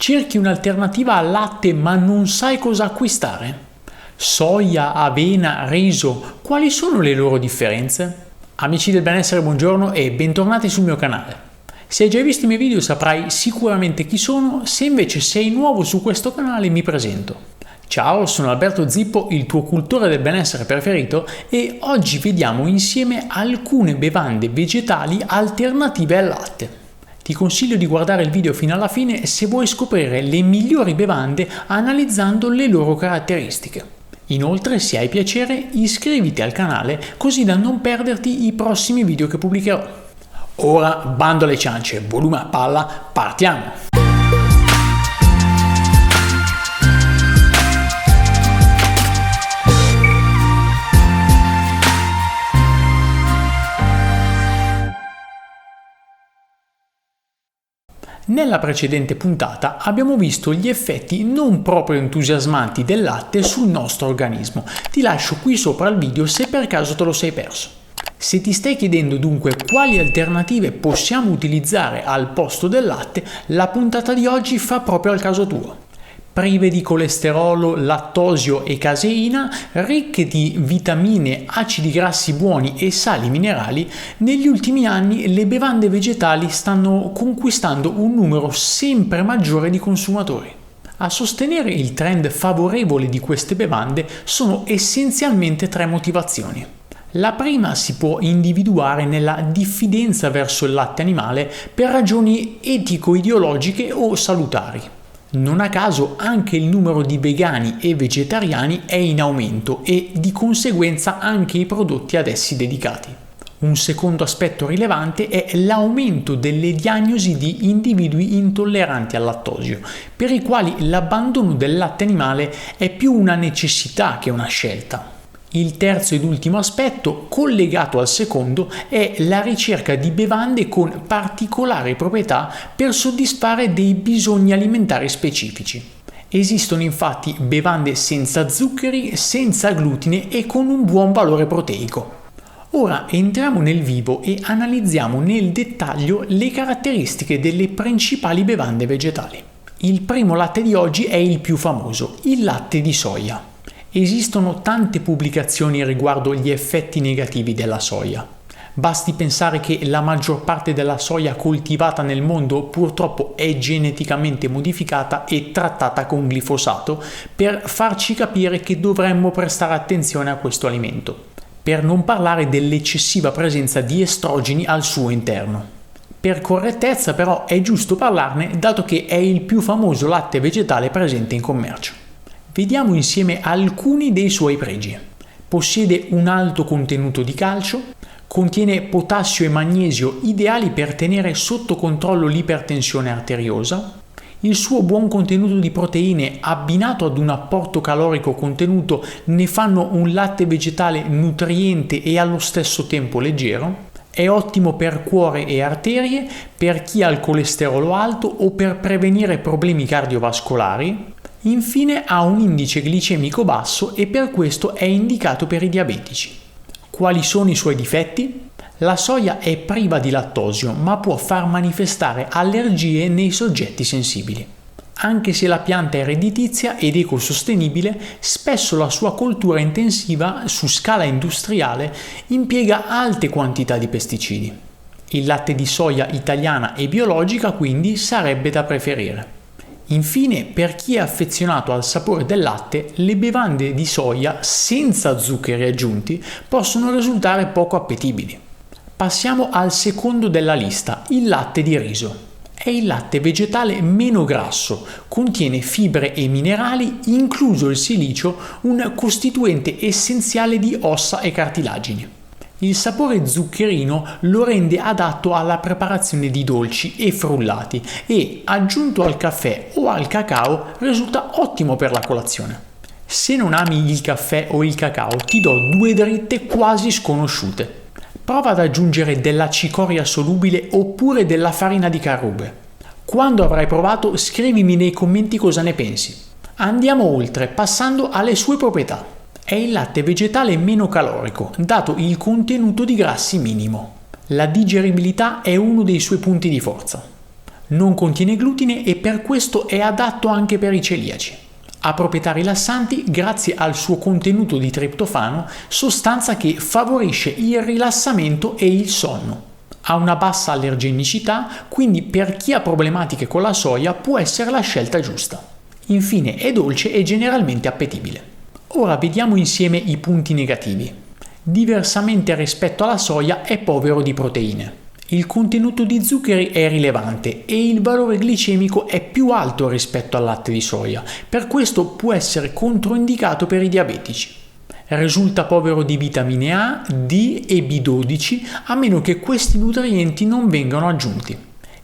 Cerchi un'alternativa al latte ma non sai cosa acquistare? Soia, avena, riso, quali sono le loro differenze? Amici del benessere, buongiorno e bentornati sul mio canale. Se hai già visto i miei video saprai sicuramente chi sono, se invece sei nuovo su questo canale mi presento. Ciao, sono Alberto Zippo, il tuo cultore del benessere preferito e oggi vediamo insieme alcune bevande vegetali alternative al latte. Ti consiglio di guardare il video fino alla fine se vuoi scoprire le migliori bevande analizzando le loro caratteristiche. Inoltre, se hai piacere, iscriviti al canale così da non perderti i prossimi video che pubblicherò. Ora, bando alle ciance, volume a palla, partiamo! Nella precedente puntata abbiamo visto gli effetti non proprio entusiasmanti del latte sul nostro organismo. Ti lascio qui sopra il video se per caso te lo sei perso. Se ti stai chiedendo dunque quali alternative possiamo utilizzare al posto del latte, la puntata di oggi fa proprio al caso tuo. Prive di colesterolo, lattosio e caseina, ricche di vitamine, acidi grassi buoni e sali minerali, negli ultimi anni le bevande vegetali stanno conquistando un numero sempre maggiore di consumatori. A sostenere il trend favorevole di queste bevande sono essenzialmente tre motivazioni. La prima si può individuare nella diffidenza verso il latte animale per ragioni etico-ideologiche o salutari. Non a caso anche il numero di vegani e vegetariani è in aumento e di conseguenza anche i prodotti ad essi dedicati. Un secondo aspetto rilevante è l'aumento delle diagnosi di individui intolleranti al lattosio, per i quali l'abbandono del latte animale è più una necessità che una scelta. Il terzo ed ultimo aspetto, collegato al secondo, è la ricerca di bevande con particolari proprietà per soddisfare dei bisogni alimentari specifici. Esistono infatti bevande senza zuccheri, senza glutine e con un buon valore proteico. Ora entriamo nel vivo e analizziamo nel dettaglio le caratteristiche delle principali bevande vegetali. Il primo latte di oggi è il più famoso, il latte di soia. Esistono tante pubblicazioni riguardo gli effetti negativi della soia. Basti pensare che la maggior parte della soia coltivata nel mondo purtroppo è geneticamente modificata e trattata con glifosato per farci capire che dovremmo prestare attenzione a questo alimento, per non parlare dell'eccessiva presenza di estrogeni al suo interno. Per correttezza però è giusto parlarne dato che è il più famoso latte vegetale presente in commercio. Vediamo insieme alcuni dei suoi pregi. Possiede un alto contenuto di calcio, contiene potassio e magnesio ideali per tenere sotto controllo l'ipertensione arteriosa, il suo buon contenuto di proteine abbinato ad un apporto calorico contenuto ne fanno un latte vegetale nutriente e allo stesso tempo leggero, è ottimo per cuore e arterie, per chi ha il colesterolo alto o per prevenire problemi cardiovascolari. Infine ha un indice glicemico basso e per questo è indicato per i diabetici. Quali sono i suoi difetti? La soia è priva di lattosio ma può far manifestare allergie nei soggetti sensibili. Anche se la pianta è redditizia ed ecosostenibile, spesso la sua coltura intensiva su scala industriale impiega alte quantità di pesticidi. Il latte di soia italiana e biologica quindi sarebbe da preferire. Infine, per chi è affezionato al sapore del latte, le bevande di soia senza zuccheri aggiunti possono risultare poco appetibili. Passiamo al secondo della lista, il latte di riso. È il latte vegetale meno grasso, contiene fibre e minerali, incluso il silicio, un costituente essenziale di ossa e cartilagini. Il sapore zuccherino lo rende adatto alla preparazione di dolci e frullati e, aggiunto al caffè o al cacao, risulta ottimo per la colazione. Se non ami il caffè o il cacao, ti do due dritte quasi sconosciute. Prova ad aggiungere della cicoria solubile oppure della farina di carrube. Quando avrai provato, scrivimi nei commenti cosa ne pensi. Andiamo oltre, passando alle sue proprietà. È il latte vegetale meno calorico, dato il contenuto di grassi minimo. La digeribilità è uno dei suoi punti di forza. Non contiene glutine e per questo è adatto anche per i celiaci. Ha proprietà rilassanti grazie al suo contenuto di triptofano, sostanza che favorisce il rilassamento e il sonno. Ha una bassa allergenicità, quindi per chi ha problematiche con la soia può essere la scelta giusta. Infine è dolce e generalmente appetibile. Ora vediamo insieme i punti negativi. Diversamente rispetto alla soia è povero di proteine. Il contenuto di zuccheri è rilevante e il valore glicemico è più alto rispetto al latte di soia, per questo può essere controindicato per i diabetici. Risulta povero di vitamine A, D e B12 a meno che questi nutrienti non vengano aggiunti.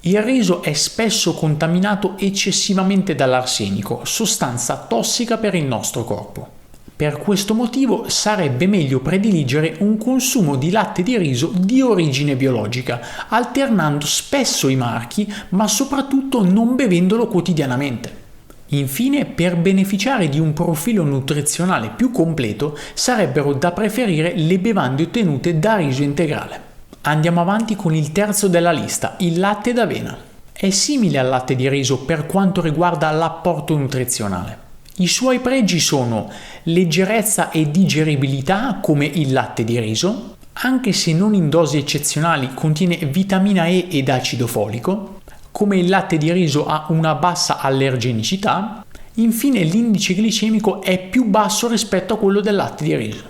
Il riso è spesso contaminato eccessivamente dall'arsenico, sostanza tossica per il nostro corpo. Per questo motivo sarebbe meglio prediligere un consumo di latte di riso di origine biologica, alternando spesso i marchi, ma soprattutto non bevendolo quotidianamente. Infine, per beneficiare di un profilo nutrizionale più completo, sarebbero da preferire le bevande ottenute da riso integrale. Andiamo avanti con il terzo della lista, il latte d'avena. È simile al latte di riso per quanto riguarda l'apporto nutrizionale. I suoi pregi sono leggerezza e digeribilità come il latte di riso, anche se non in dosi eccezionali contiene vitamina E ed acido folico, come il latte di riso ha una bassa allergenicità, infine l'indice glicemico è più basso rispetto a quello del latte di riso.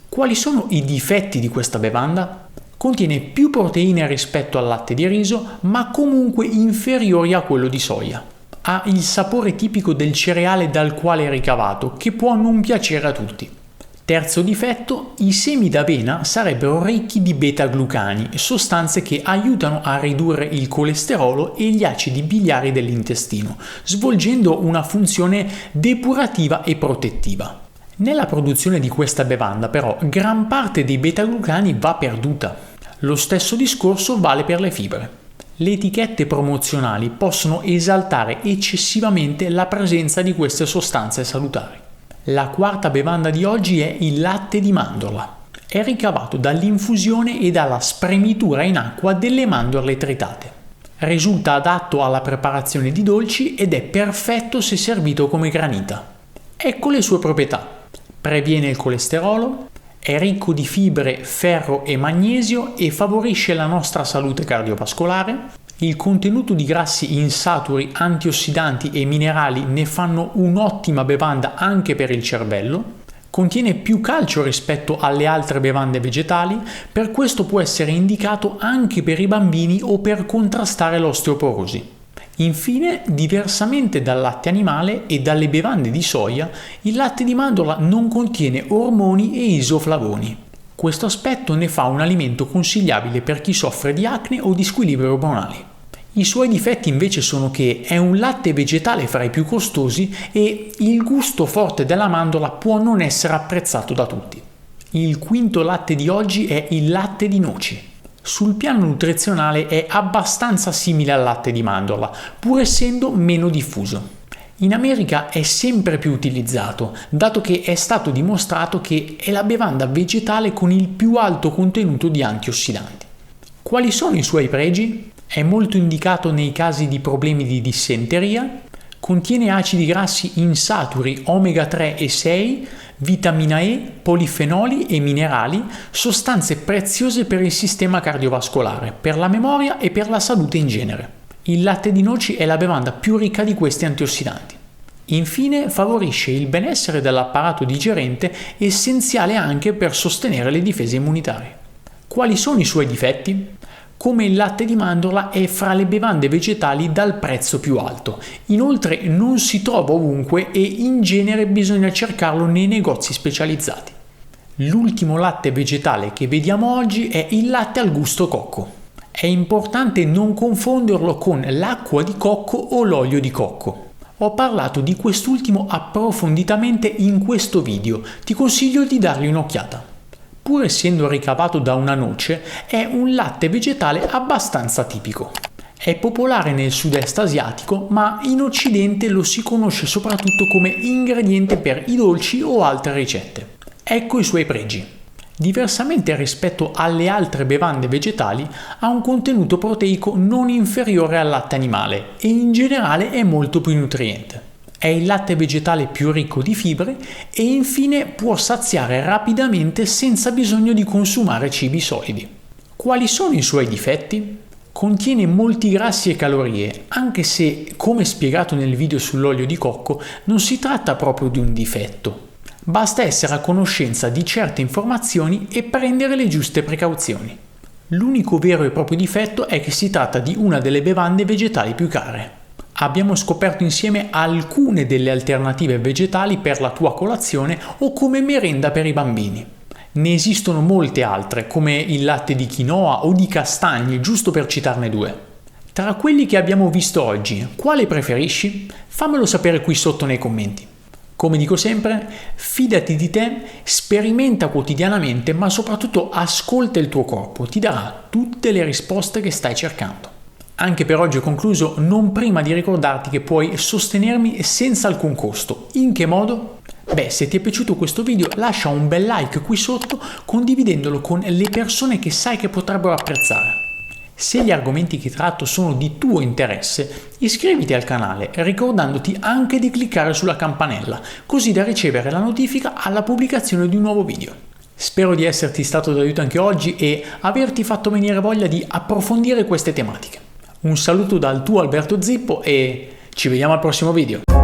Quali sono i difetti di questa bevanda? Contiene più proteine rispetto al latte di riso, ma comunque inferiori a quello di soia. Ha il sapore tipico del cereale dal quale è ricavato, che può non piacere a tutti. Terzo difetto, i semi d'avena sarebbero ricchi di beta-glucani, sostanze che aiutano a ridurre il colesterolo e gli acidi biliari dell'intestino, svolgendo una funzione depurativa e protettiva. Nella produzione di questa bevanda, però, gran parte dei beta-glucani va perduta. Lo stesso discorso vale per le fibre. Le etichette promozionali possono esaltare eccessivamente la presenza di queste sostanze salutari. La quarta bevanda di oggi è il latte di mandorla. È ricavato dall'infusione e dalla spremitura in acqua delle mandorle tritate. Risulta adatto alla preparazione di dolci ed è perfetto se servito come granita. Ecco le sue proprietà. Previene il colesterolo, è ricco di fibre, ferro e magnesio e favorisce la nostra salute cardiovascolare. Il contenuto di grassi insaturi, antiossidanti e minerali ne fanno un'ottima bevanda anche per il cervello. Contiene più calcio rispetto alle altre bevande vegetali, per questo può essere indicato anche per i bambini o per contrastare l'osteoporosi. Infine, diversamente dal latte animale e dalle bevande di soia, il latte di mandorla non contiene ormoni e isoflavoni. Questo aspetto ne fa un alimento consigliabile per chi soffre di acne o di squilibri ormonali. I suoi difetti invece sono che è un latte vegetale fra i più costosi e il gusto forte della mandorla può non essere apprezzato da tutti. Il quinto latte di oggi è il latte di noci. Sul piano nutrizionale è abbastanza simile al latte di mandorla, pur essendo meno diffuso. In America è sempre più utilizzato, dato che è stato dimostrato che è la bevanda vegetale con il più alto contenuto di antiossidanti. Quali sono i suoi pregi? È molto indicato nei casi di problemi di dissenteria, contiene acidi grassi insaturi omega 3 e 6, vitamina E, polifenoli e minerali, sostanze preziose per il sistema cardiovascolare, per la memoria e per la salute in genere. Il latte di noci è la bevanda più ricca di questi antiossidanti. Infine, favorisce il benessere dell'apparato digerente, essenziale anche per sostenere le difese immunitarie. Quali sono i suoi difetti? Come il latte di mandorla è fra le bevande vegetali dal prezzo più alto. Inoltre non si trova ovunque e in genere bisogna cercarlo nei negozi specializzati. L'ultimo latte vegetale che vediamo oggi è il latte al gusto cocco. È importante non confonderlo con l'acqua di cocco o l'olio di cocco. Ho parlato di quest'ultimo approfonditamente in questo video, ti consiglio di dargli un'occhiata. Pur essendo ricavato da una noce, è un latte vegetale abbastanza tipico. È popolare nel sud-est asiatico, ma in Occidente lo si conosce soprattutto come ingrediente per i dolci o altre ricette. Ecco i suoi pregi. Diversamente rispetto alle altre bevande vegetali, ha un contenuto proteico non inferiore al latte animale e in generale è molto più nutriente. È il latte vegetale più ricco di fibre e infine può saziare rapidamente senza bisogno di consumare cibi solidi. Quali sono i suoi difetti? Contiene molti grassi e calorie, anche se, come spiegato nel video sull'olio di cocco, non si tratta proprio di un difetto. Basta essere a conoscenza di certe informazioni e prendere le giuste precauzioni. L'unico vero e proprio difetto è che si tratta di una delle bevande vegetali più care. Abbiamo scoperto insieme alcune delle alternative vegetali per la tua colazione o come merenda per i bambini. Ne esistono molte altre, come il latte di quinoa o di castagne, giusto per citarne due. Tra quelli che abbiamo visto oggi, quale preferisci? Fammelo sapere qui sotto nei commenti. Come dico sempre, fidati di te, sperimenta quotidianamente, ma soprattutto ascolta il tuo corpo, ti darà tutte le risposte che stai cercando. Anche per oggi ho concluso, non prima di ricordarti che puoi sostenermi senza alcun costo. In che modo? Beh, se ti è piaciuto questo video lascia un bel like qui sotto condividendolo con le persone che sai che potrebbero apprezzare. Se gli argomenti che tratto sono di tuo interesse, iscriviti al canale ricordandoti anche di cliccare sulla campanella, così da ricevere la notifica alla pubblicazione di un nuovo video. Spero di esserti stato d'aiuto anche oggi e averti fatto venire voglia di approfondire queste tematiche. Un saluto dal tuo Alberto Zippo e ci vediamo al prossimo video.